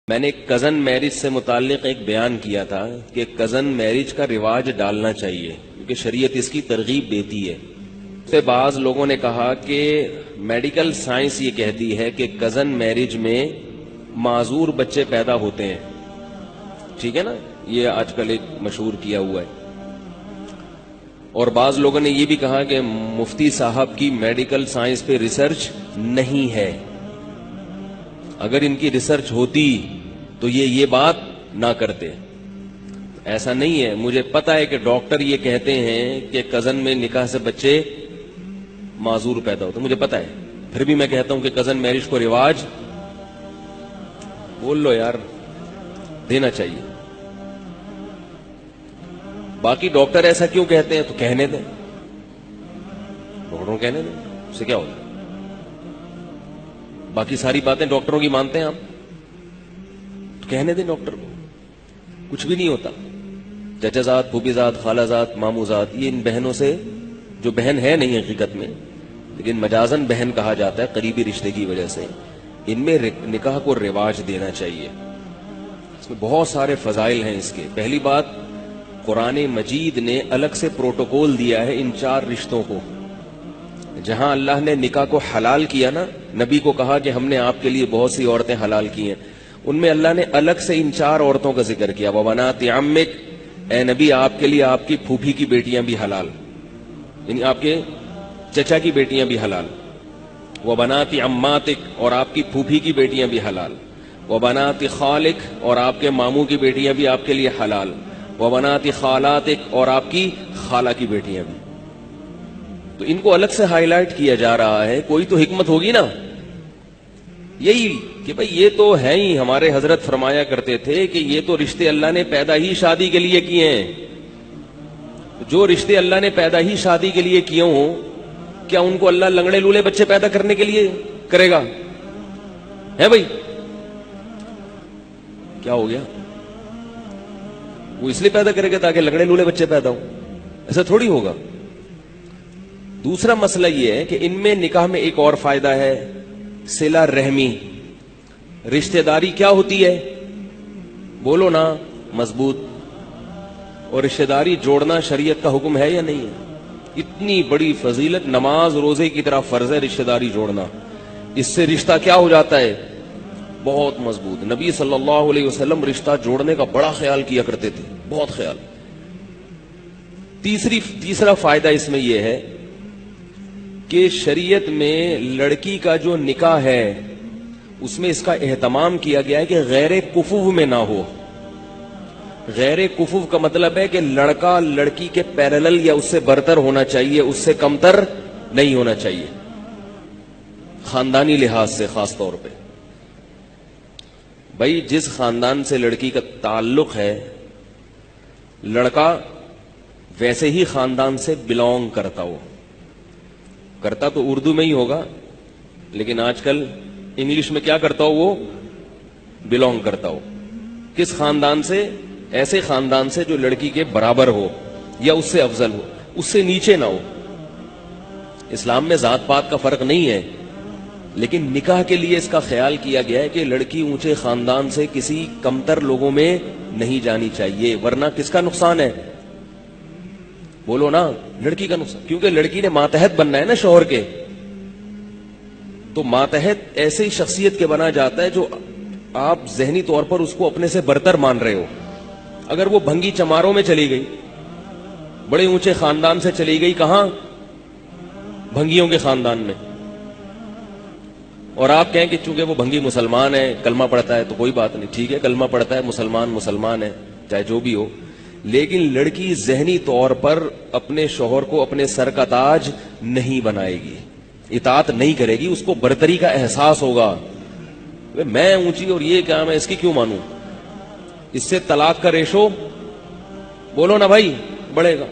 میں نے cousin marriage سے متعلق ایک بیان کیا تھا کہ کزن میرج کا رواج ڈالنا چاہیے کیونکہ شریعت اس کی ترغیب دیتی ہے۔ سے بعض لوگوں نے کہا کہ میڈیکل سائنس یہ کہتی ہے کہ کزن میرج میں معذور بچے پیدا ہوتے ہیں، ٹھیک ہے نا، یہ آج کل ایک مشہور کیا ہوا ہے۔ اور بعض لوگوں نے یہ بھی کہا کہ مفتی صاحب کی میڈیکل سائنس پہ ریسرچ نہیں ہے، اگر ان کی ریسرچ ہوتی تو یہ بات نہ کرتے۔ ایسا نہیں ہے، مجھے پتا ہے کہ ڈاکٹر یہ کہتے ہیں کہ کزن میں نکاح سے بچے معذور پیدا ہوتے، مجھے پتا ہے، پھر بھی میں کہتا ہوں کہ کزن میرج کو رواج بول لو یار، دینا چاہیے۔ باقی ڈاکٹر ایسا کیوں کہتے ہیں تو کہنے دیں، ڈاکٹروں کہنے دیں، اس سے کیا ہوتا ہے؟ باقی ساری باتیں ڈاکٹروں کی مانتے ہیں آپ تو کہنے دیں ڈاکٹر کو، کچھ بھی نہیں ہوتا۔ چچا زاد، پھوپھی زاد، خالہ زاد، مامو زاد، یہ ان بہنوں سے، جو بہن ہے نہیں حقیقت میں لیکن مجازن بہن کہا جاتا ہے قریبی رشتے کی وجہ سے، ان میں نکاح کو رواج دینا چاہیے۔ اس میں بہت سارے فضائل ہیں اس کے۔ پہلی بات، قرآن مجید نے الگ سے پروٹوکول دیا ہے ان چار رشتوں کو۔ جہاں اللہ نے نکاح کو حلال کیا نا، نبی کو کہا کہ ہم نے آپ کے لیے بہت سی عورتیں حلال کی ہیں، ان میں اللہ نے الگ سے ان چار عورتوں کا ذکر کیا۔ وَبَنَاتِ عَمِّكَ، اے نبی آپ کے لیے آپ کی پھوپھی کی بیٹیاں بھی حلال، یعنی آپ کے چچا کی بیٹیاں بھی حلال۔ وَبَنَاتِ عَمَّاتِكَ، اور آپ کی پھوپھی کی بیٹیاں بھی حلال۔ وَبَنَاتِ خَالِكَ، اور آپ کے ماموں کی بیٹیاں بھی آپ کے لیے حلال۔ وَبَنَاتِ خَالَاتِكَ، اور آپ کی خالہ کی بیٹیاں بھی۔ تو ان کو الگ سے ہائی لائٹ کیا جا رہا ہے، کوئی تو حکمت ہوگی نا، یہی کہ بھئی یہ تو ہے ہی، ہمارے حضرت فرمایا کرتے تھے کہ یہ تو رشتے اللہ نے پیدا ہی شادی کے لیے کیے ہیں۔ جو رشتے اللہ نے پیدا ہی شادی کے لیے کیے ہوں، کیا ان کو اللہ لنگڑے لولے بچے پیدا کرنے کے لیے کرے گا؟ ہے بھئی، کیا ہو گیا؟ وہ اس لیے پیدا کرے گا تاکہ لنگڑے لولے بچے پیدا ہوں؟ ایسا تھوڑی ہوگا۔ دوسرا مسئلہ یہ ہے کہ ان میں نکاح میں ایک اور فائدہ ہے، صلہ رحمی۔ رشتہ داری کیا ہوتی ہے؟ بولو نا، مضبوط۔ اور رشتہ داری جوڑنا شریعت کا حکم ہے یا نہیں ہے؟ اتنی بڑی فضیلت، نماز روزے کی طرح فرض ہے رشتہ داری جوڑنا۔ اس سے رشتہ کیا ہو جاتا ہے؟ بہت مضبوط۔ نبی صلی اللہ علیہ وسلم رشتہ جوڑنے کا بڑا خیال کیا کرتے تھے، بہت خیال۔ تیسرا فائدہ اس میں یہ ہے کہ شریعت میں لڑکی کا جو نکاح ہے اس میں اس کا اہتمام کیا گیا ہے کہ غیر کفو میں نہ ہو۔ غیر کفو کا مطلب ہے کہ لڑکا لڑکی کے پیرلل یا اس سے برتر ہونا چاہیے، اس سے کمتر نہیں ہونا چاہیے، خاندانی لحاظ سے خاص طور پہ۔ بھائی جس خاندان سے لڑکی کا تعلق ہے، لڑکا ویسے ہی خاندان سے بلونگ کرتا ہو، کرتا تو اردو میں ہی ہوگا لیکن آج کل انگلش میں کیا کرتا ہو، وہ بلونگ کرتا ہو۔ کس خاندان سے؟ ایسے خاندان سے جو لڑکی کے برابر ہو یا اس سے افضل ہو، اس سے نیچے نہ ہو۔ اسلام میں ذات پات کا فرق نہیں ہے، لیکن نکاح کے لیے اس کا خیال کیا گیا ہے کہ لڑکی اونچے خاندان سے کسی کمتر لوگوں میں نہیں جانی چاہیے، ورنہ کس کا نقصان ہے؟ بولو نا، لڑکی کا نقصان، کیونکہ لڑکی نے ماتحت بننا ہے نا شوہر کے۔ تو ماتحت ایسے شخصیت کے بنا جاتا ہے جو آپ ذہنی طور پر اس کو اپنے سے برتر مان رہے ہو۔ اگر وہ بھنگی چماروں میں چلی گئی، بڑے اونچے خاندان سے چلی گئی، کہاں؟ بھنگیوں کے خاندان میں، اور آپ کہیں کہ چونکہ وہ بھنگی مسلمان ہے، کلمہ پڑھتا ہے، تو کوئی بات نہیں، ٹھیک ہے، کلمہ پڑھتا ہے، مسلمان ہے، چاہے جو بھی ہو، لیکن لڑکی ذہنی طور پر اپنے شوہر کو اپنے سر کا تاج نہیں بنائے گی، اطاعت نہیں کرے گی، اس کو برتری کا احساس ہوگا۔ میں اونچی اور یہ کیا، میں اس کی کیوں مانوں؟ اس سے طلاق کا ریشو، بولو نا بھائی، بڑھے گا۔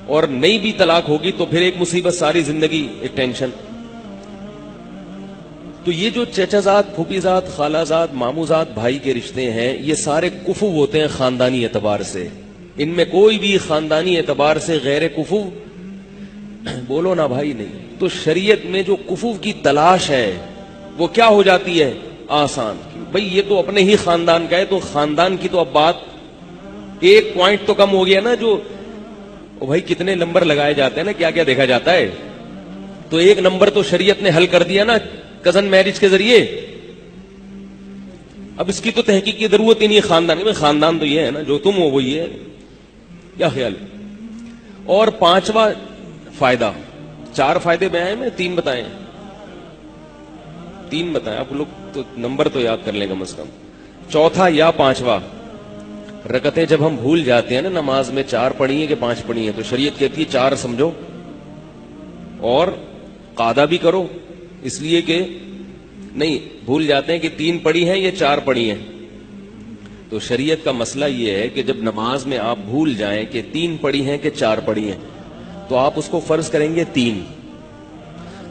اور نہیں بھی طلاق ہوگی تو پھر ایک مصیبت، ساری زندگی ایک ٹینشن۔ تو یہ جو چچا زاد، پھوپھی زاد، خالہ زاد، مامو زاد بھائی کے رشتے ہیں، یہ سارے کفو ہوتے ہیں خاندانی اعتبار سے۔ ان میں کوئی بھی خاندانی اعتبار سے غیر کفو، بولو نا بھائی، نہیں۔ تو شریعت میں جو کفو کی تلاش ہے وہ کیا ہو جاتی ہے؟ آسان۔ بھئی یہ تو اپنے ہی خاندان کا ہے, تو خاندان کی تو اب بات ایک پوائنٹ تو کم ہو گیا نا, جو بھائی کتنے نمبر لگائے جاتے ہیں نا, کیا کیا دیکھا جاتا ہے, تو ایک نمبر تو شریعت نے حل کر دیا نا کزن میرج کے ذریعے. اب اس کی تو تحقیق کی ضرورت ہی نہیں ہے خاندان میں, خاندان تو یہ ہے نا جو تم ہو وہی ہے. کیا خیال ہے؟ اور پانچواں فائدہ, 4 فائدے بیان میں 3 بتائیں, 3 بتائیں آپ لوگ تو نمبر تو یاد کر لیں کم از کم. چوتھا یا 5واں, رکعتیں جب ہم بھول جاتے ہیں نا نماز میں 4 پڑھی ہیں کہ 5 پڑھی ہیں, تو شریعت کہتی ہے 4 سمجھو اور قاعدہ بھی کرو, اس لیے کہ نہیں بھول جاتے ہیں کہ 3 پڑھی ہیں یا 4 پڑھی ہیں. تو شریعت کا مسئلہ یہ ہے کہ جب نماز میں آپ بھول جائیں کہ 3 پڑھی ہیں کہ 4 پڑھی ہیں, تو آپ اس کو فرض کریں گے 3,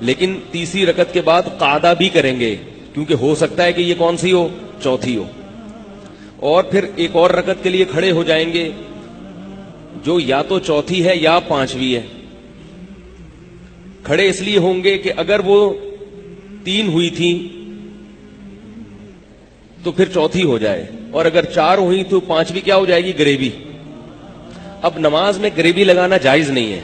لیکن تیسری رکعت کے بعد قاعدہ بھی کریں گے, کیونکہ ہو سکتا ہے کہ یہ کون سی ہو, چوتھی ہو. اور پھر ایک اور رکعت کے لیے کھڑے ہو جائیں گے جو یا تو چوتھی ہے یا 5ویں ہے. کھڑے اس لیے ہوں گے کہ اگر وہ 3 ہوئی تھی تو پھر چوتھی ہو جائے, اور اگر 4 ہوئی تو 5ویں کیا ہو جائے گی, گریوی. اب نماز میں گریوی لگانا جائز نہیں ہے,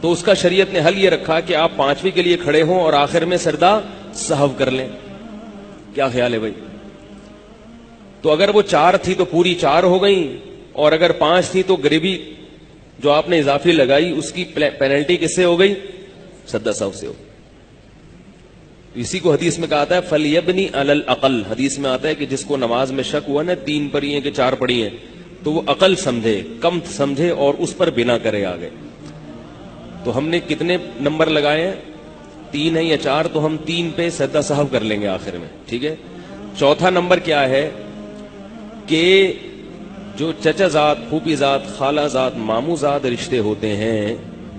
تو اس کا شریعت نے حل یہ رکھا کہ آپ 5ویں کے لیے کھڑے ہوں اور آخر میں سجدہ سہو کر لیں. کیا خیال ہے بھائی؟ تو اگر وہ 4 تھی تو پوری 4 ہو گئی, اور اگر 5 تھی تو گریوی جو آپ نے اضافی لگائی اس کی پینلٹی کس سے ہو گئی, سجدہ سہو سے ہو. اسی کو حدیث میں کہا ہے فَلْيَبْنِ عَلَى الْأَقَلِّ, حدیث میں آتا ہے کہ جس کو نماز میں شک ہوا نا 3 پڑھی ہیں کہ 4 پڑھی ہیں, تو وہ عقل سمجھے, کم سمجھے اور اس پر بنا کرے آگے. تو ہم نے کتنے نمبر لگائے ہیں, 3 ہیں یا 4, تو ہم 3 پہ سجدہ سہو کر لیں گے آخر میں, ٹھیک ہے. چوتھا نمبر کیا ہے کہ جو چچا زاد, پھوپھی زاد, خالہ زاد, ماموں زاد رشتے ہوتے ہیں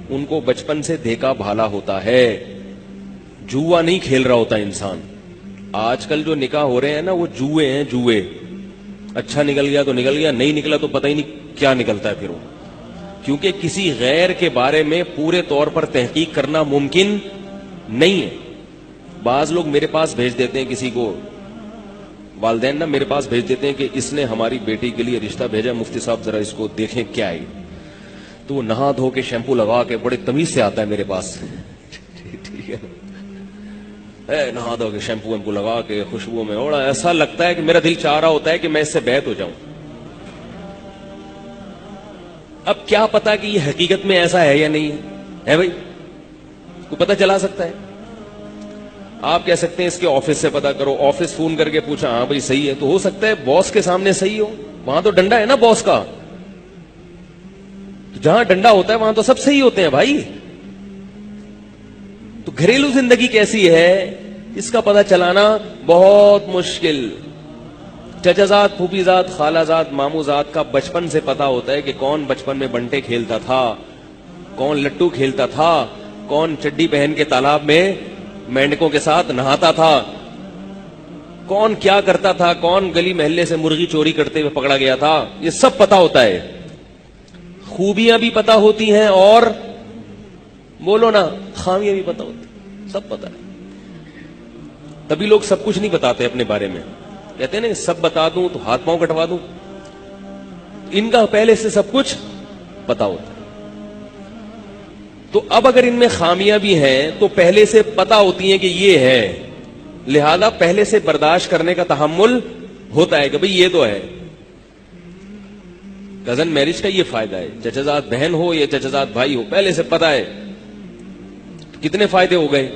ان کو بچپن سے دیکھا بھالا ہوتا ہے, جوا نہیں کھیل رہا ہوتا انسان. آج کل جو نکاح ہو رہے ہیں نا وہ جوئے ہیں, جوئے. اچھا نکل گیا تو نکل گیا, نہیں نکلا تو پتہ ہی نہیں کیا نکلتا ہے پھر وہ, کیونکہ کسی غیر کے بارے میں پورے طور پر تحقیق کرنا ممکن نہیں ہے. بعض لوگ میرے پاس بھیج دیتے ہیں کسی کو, والدین نا میرے پاس بھیج دیتے ہیں کہ اس نے ہماری بیٹی کے لیے رشتہ بھیجا, مفتی صاحب ذرا اس کو دیکھیں کیا ہے. تو وہ نہا دھو کے شیمپو لگا کے بڑے تمیز سے آتا ہے میرے پاس, ٹھیک ہے, نہا دھو کے شیمپو ویمپو لگا کے خوشبو میں, اور ایسا لگتا ہے کہ میرا دل چاہ رہا ہوتا ہے کہ میں اس سے بیعت ہو جاؤں. اب کیا پتا کہ یہ حقیقت میں ایسا ہے یا نہیں ہے بھائی, کو پتہ چلا سکتا ہے. آپ کہہ سکتے ہیں اس کے آفس سے پتا کرو, آفس فون کر کے پوچھا, ہاں بھائی صحیح ہے, تو ہو سکتا ہے باس کے سامنے صحیح ہو, وہاں تو ڈنڈا ہے نا باس کا, تو جہاں ڈنڈا ہوتا ہے وہاں تو سب صحیح ہوتے ہیں بھائی. تو گھریلو زندگی کیسی ہے اس کا پتہ چلانا بہت مشکل. چچا زاد, پھوپھی زاد, خالہ زاد, ماموں زاد کا بچپن سے پتا ہوتا ہے کہ کون بچپن میں بنٹے کھیلتا تھا, کون لٹو کھیلتا تھا, کون چڈی پہن کے تالاب میں مینڈکوں کے ساتھ نہاتا تھا, کون کیا کرتا تھا, کون گلی محلے سے مرغی چوری کرتے ہوئے پکڑا گیا تھا, یہ سب پتا ہوتا ہے. خوبیاں بھی پتا ہوتی ہیں اور بولو نا خامیاں بھی پتا ہوتی, سب پتا ہے. تبھی لوگ سب کچھ نہیں بتاتے اپنے بارے میں, کہتے ہیں نا سب بتا دوں تو ہاتھ پاؤں کٹوا دوں. ان کا پہلے سے سب کچھ پتا ہوتا ہے. تو اب اگر ان میں خامیاں بھی ہیں تو پہلے سے پتا ہوتی ہیں کہ یہ ہے, لہذا پہلے سے برداشت کرنے کا تحمل ہوتا ہے کہ بھئی یہ تو ہے. کزن میرج کا یہ فائدہ ہے, چچا زاد بہن ہو یا چچا زاد بھائی ہو, پہلے سے پتا ہے. کتنے فائدے ہو گئے,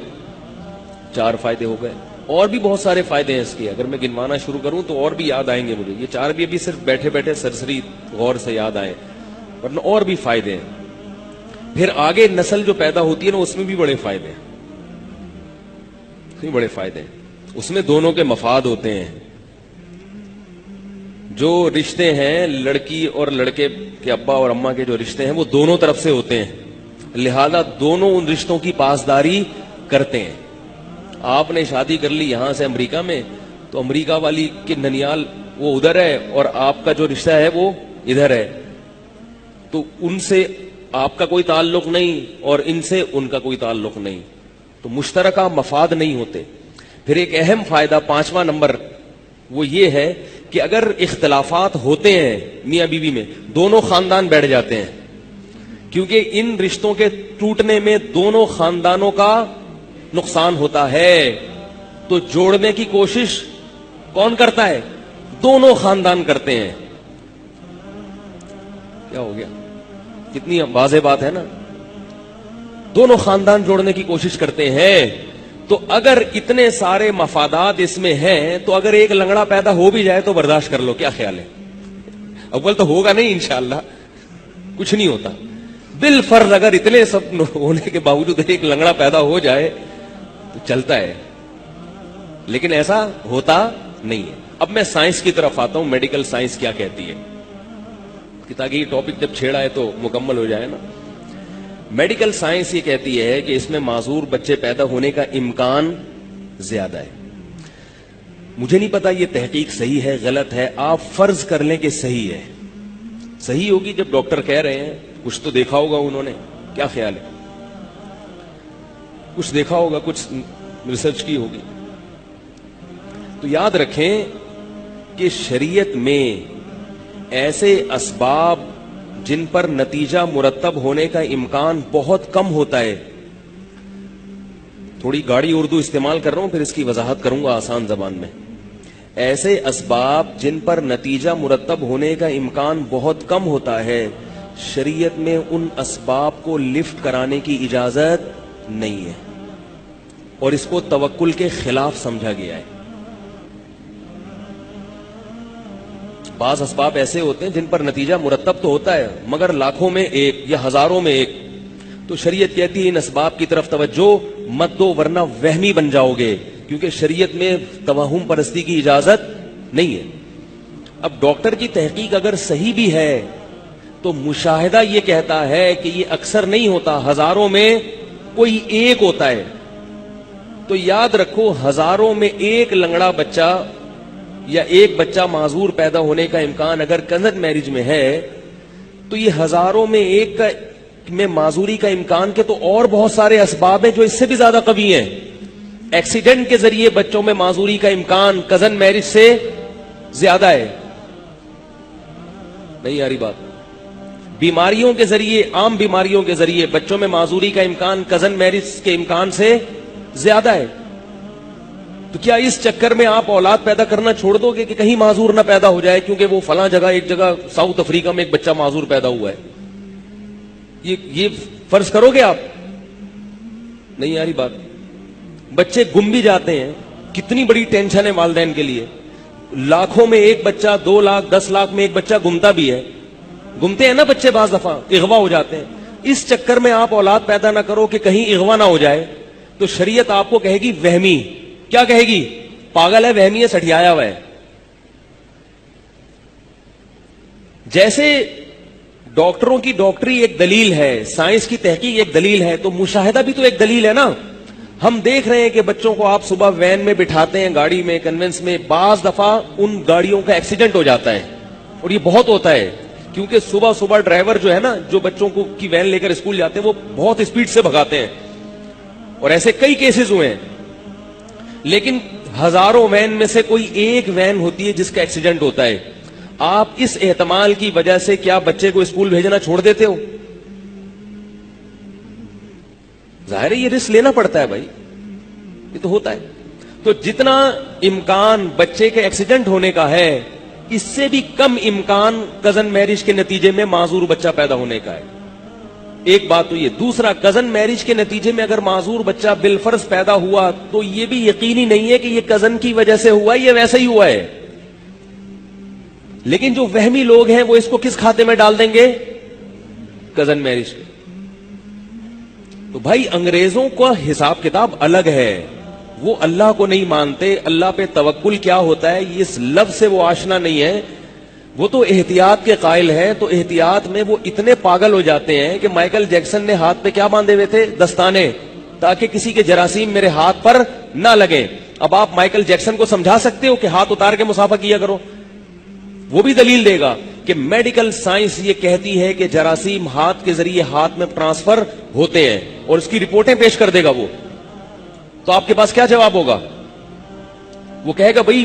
4 فائدے ہو گئے. اور بھی بہت سارے فائدے ہیں اس کے, اگر میں گنوانا شروع کروں تو اور بھی یاد آئیں گے مجھے. یہ 4 بھی ابھی صرف بیٹھے بیٹھے سرسری غور سے یاد آئے, ورنہ اور بھی فائدے ہیں. پھر آگے نسل جو پیدا ہوتی ہے نا اس میں بھی بڑے فائدے ہیں, بڑے فائدے ہیں. اس میں دونوں کے مفاد ہوتے ہیں. جو رشتے ہیں لڑکی اور لڑکے کے ابا اور اماں کے جو رشتے ہیں وہ دونوں طرف سے ہوتے ہیں, لہذا دونوں ان رشتوں کی پاسداری کرتے ہیں. آپ نے شادی کر لی یہاں سے امریکہ میں, تو امریکہ والی کے ننیال وہ ادھر ہے اور آپ کا جو رشتہ ہے وہ ادھر ہے, تو ان سے آپ کا کوئی تعلق نہیں اور ان سے ان کا کوئی تعلق نہیں, تو مشترکہ مفاد نہیں ہوتے. پھر ایک اہم فائدہ 5واں نمبر وہ یہ ہے کہ اگر اختلافات ہوتے ہیں میاں بیوی میں، دونوں خاندان بیٹھ جاتے ہیں، کیونکہ ان رشتوں کے ٹوٹنے میں دونوں خاندانوں کا نقصان ہوتا ہے، تو جوڑنے کی کوشش کون کرتا ہے؟ دونوں خاندان کرتے ہیں. کیا ہو گیا؟ کتنی واضح بات ہے نا. دونوں خاندان جوڑنے کی کوشش کرتے ہیں. تو اگر اتنے سارے مفادات اس میں ہیں تو اگر ایک لنگڑا پیدا ہو بھی جائے تو برداشت کر لو. کیا خیال ہے؟ اول تو ہوگا نہیں انشاءاللہ، کچھ نہیں ہوتا. بالفرض اگر اتنے سب ہونے کے باوجود ایک لنگڑا پیدا ہو جائے تو چلتا ہے، لیکن ایسا ہوتا نہیں ہے. اب میں سائنس کی طرف آتا ہوں. میڈیکل سائنس کیا کہتی ہے کہ تاکہ یہ ٹاپک جب چھیڑا ہے تو مکمل ہو جائے نا. میڈیکل سائنس یہ کہتی ہے کہ اس میں معذور بچے پیدا ہونے کا امکان زیادہ ہے. مجھے نہیں پتا یہ تحقیق صحیح ہے غلط ہے، آپ فرض کر لیں کہ صحیح ہے. صحیح ہوگی جب ڈاکٹر کہہ رہے ہیں، کچھ تو دیکھا ہوگا انہوں نے. کیا خیال ہے؟ کچھ دیکھا ہوگا، کچھ ریسرچ کی ہوگی. تو یاد رکھیں کہ شریعت میں ایسے اسباب جن پر نتیجہ مرتب ہونے کا امکان بہت کم ہوتا ہے. تھوڑی گاڑی اردو استعمال کر رہا ہوں، پھر اس کی وضاحت کروں گا آسان زبان میں. ایسے اسباب جن پر نتیجہ مرتب ہونے کا امکان بہت کم ہوتا ہے، شریعت میں ان اسباب کو لفٹ کرانے کی اجازت نہیں ہے، اور اس کو توکل کے خلاف سمجھا گیا ہے. بعض اسباب ایسے ہوتے ہیں جن پر نتیجہ مرتب تو ہوتا ہے مگر لاکھوں میں ایک یا ہزاروں میں ایک. تو شریعت کہتی ہے ان اسباب کی طرف توجہ مت دو ورنہ وہمی بن جاؤ گے، کیونکہ شریعت میں توہم پرستی کی اجازت نہیں ہے. اب ڈاکٹر کی تحقیق اگر صحیح بھی ہے تو مشاہدہ یہ کہتا ہے کہ یہ اکثر نہیں ہوتا، ہزاروں میں کوئی ایک ہوتا ہے. تو یاد رکھو، ہزاروں میں ایک لنگڑا بچہ یا ایک بچہ معذور پیدا ہونے کا امکان اگر کزن میرج میں ہے، تو یہ ہزاروں میں ایک میں معذوری کا امکان کے تو اور بہت سارے اسباب ہیں جو اس سے بھی زیادہ قوی ہیں. ایکسیڈنٹ کے ذریعے بچوں میں معذوری کا امکان کزن میرج سے زیادہ ہے. نہیں آ رہی بات؟ بیماریوں کے ذریعے، عام بیماریوں کے ذریعے بچوں میں معذوری کا امکان کزن میرج کے امکان سے زیادہ ہے. تو کیا اس چکر میں آپ اولاد پیدا کرنا چھوڑ دو گے کہ کہیں معذور نہ پیدا ہو جائے کیونکہ وہ فلاں جگہ، ایک جگہ ساؤتھ افریقہ میں ایک بچہ معذور پیدا ہوا ہے؟ یہ فرض کرو گے آپ؟ نہیں آ رہی بات؟ بچے گم بھی جاتے ہیں، کتنی بڑی ٹینشن ہے والدین کے لیے. لاکھوں میں ایک بچہ، 2 لاکھ 10 لاکھ میں ایک بچہ گمتا بھی ہے. گمتے ہیں نا بچے، بعض دفعہ اغوا ہو جاتے ہیں. اس چکر میں آپ اولاد پیدا نہ کرو کہ کہیں اغوا نہ ہو جائے. تو شریعت آپ کو کہے گی وہمی. کیا کہے گی؟ پاگل ہے، وہمی ہے، سٹھیایا ہوا ہے. جیسے ڈاکٹروں کی ڈاکٹری ایک دلیل ہے، سائنس کی تحقیق ایک دلیل ہے، تو مشاہدہ بھی تو ایک دلیل ہے نا. ہم دیکھ رہے ہیں کہ بچوں کو آپ صبح وین میں بٹھاتے ہیں، گاڑی میں، کنوینس میں، بعض دفعہ ان گاڑیوں کا ایکسیڈنٹ ہو جاتا ہے. اور یہ بہت ہوتا ہے کیونکہ صبح صبح ڈرائیور جو ہے نا، جو بچوں کو کی وین لے کر اسکول جاتے ہیں، وہ بہت اسپیڈ سے بھگاتے ہیں. اور ایسے کئی کیسز ہوئے ہیں. لیکن ہزاروں وین میں سے کوئی ایک وین ہوتی ہے جس کا ایکسیڈنٹ ہوتا ہے. آپ اس احتمال کی وجہ سے کیا بچے کو اسکول بھیجنا چھوڑ دیتے ہو؟ ظاہر ہے یہ رسک لینا پڑتا ہے بھائی، یہ تو ہوتا ہے. تو جتنا امکان بچے کے ایکسیڈنٹ ہونے کا ہے، اس سے بھی کم امکان کزن میرج کے نتیجے میں معذور بچہ پیدا ہونے کا ہے. ایک بات تو یہ. دوسرا، کزن میرج کے نتیجے میں اگر معذور بچہ بالفرض پیدا ہوا تو یہ بھی یقینی نہیں ہے کہ یہ کزن کی وجہ سے ہوا، یہ ویسا ہی ہوا ہے. لیکن جو وہمی لوگ ہیں وہ اس کو کس کھاتے میں ڈال دیں گے؟ کزن میرج کے. تو بھائی انگریزوں کا حساب کتاب الگ ہے، وہ اللہ کو نہیں مانتے. اللہ پہ توکل کیا ہوتا ہے اس لفظ سے وہ آشنا نہیں ہے. وہ تو احتیاط کے قائل ہے. تو احتیاط میں وہ اتنے پاگل ہو جاتے ہیں کہ مائیکل جیکسن نے ہاتھ پہ کیا باندھے ہوئے تھے؟ دستانے، تاکہ کسی کے جراثیم میرے ہاتھ پر نہ لگیں. اب آپ مائیکل جیکسن کو سمجھا سکتے ہو کہ ہاتھ اتار کے مسافہ کیا کرو؟ وہ بھی دلیل دے گا کہ میڈیکل سائنس یہ کہتی ہے کہ جراثیم ہاتھ کے ذریعے ہاتھ میں ٹرانسفر ہوتے ہیں، اور اس کی رپورٹیں پیش کر دے گا وہ. تو آپ کے پاس کیا جواب ہوگا؟ وہ کہے گا بھائی